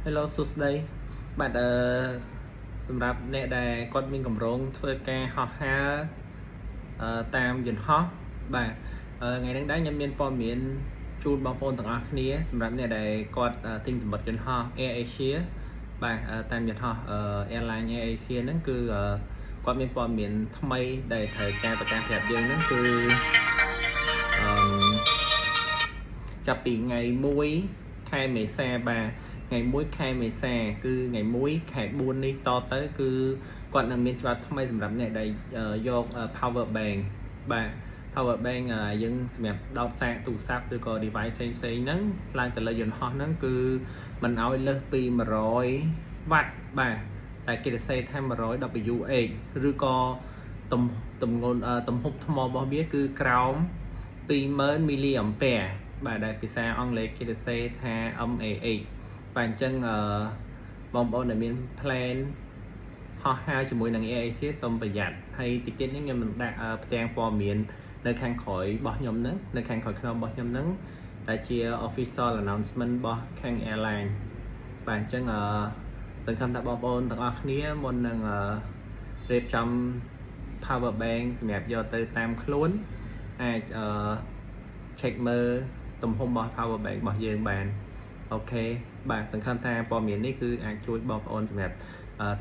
Hello សួស្តីបាទសម្រាប់អ្នកដែលគាត់មានកម្រងធ្វើការហោះហើរតាមយន្តហោះបាទថ្ងៃនេះដែរខ្ញុំមានព័ត៌មានជូនបងប្អូនទាំងអស់គ្នាសម្រាប់អ្នកដែលគាត់ទិញសម្បត្តិយន្តហោះ Air Asia បាទតាមយន្តហោះ Airline Air Asia ហ្នឹងគឺគាត់មានព័ត៌មានថ្មីដែលត្រូវការប្រកាសប្រាប់យើងហ្នឹងគឺចាប់ពីថ្ងៃ1 ខែមេសាបាទថ្ងៃ1 ខែមេសាគឺថ្ងៃ1 ខែ 4 នេះតទៅគឺគាត់នឹងមានច្បាប់ថ្មីសម្រាប់អ្នកដែលយក power bank បាទ power bank យើងសម្រាប់ដោតសារទូរស័ព្ទឬក៏ device ផ្សេងហ្នឹងឡើងទៅលើយន្តហោះហ្នឹងគឺមិនឲ្យលើសពី100 វ៉ាត់បាទតែគេសរសេរថា100 WH ឬក៏ទំហំថ្មរបស់វាគឺក្រោម20000 មីលីអាំពែបាទដែលភាសាអង់គ្លេសគេសរសេរថា mAh បាទអញ្ចឹងបងប្អូនដែលមាន plan ហោះហើរជាមួយនឹង Air Asia សូមប្រយ័ត្នហើយតិចទៀតនេះខ្ញុំនឹងដាក់ផ្ទាំងព័ត៌មាននៅខាងក្រោយរបស់ខ្ញុំហ្នឹងនៅខាងក្រោយខ្នងរបស់ខ្ញុំហ្នឹងដែលជា official announcement របស់ខាង airline បាទអញ្ចឹងសង្ឃឹមថាបងប្អូនទាំងអស់គ្នាមុននឹងរៀបចំ power bank សម្រាប់យកទៅតាមខ្លួនអាចcheck មើលទំហំរបស់ power bank របស់យើងបានអូខេបាទសង្ឃឹមថាព័ត៌មាននេះគឺអាចជួយបងប្អូនសម្រាប់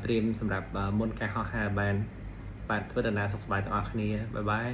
ត្រៀមសម្រាប់មុនការហោះហើរបានបាទធ្វើដំណើរសុខសប្បាយទាំងអស់គ្នាបាយបាយ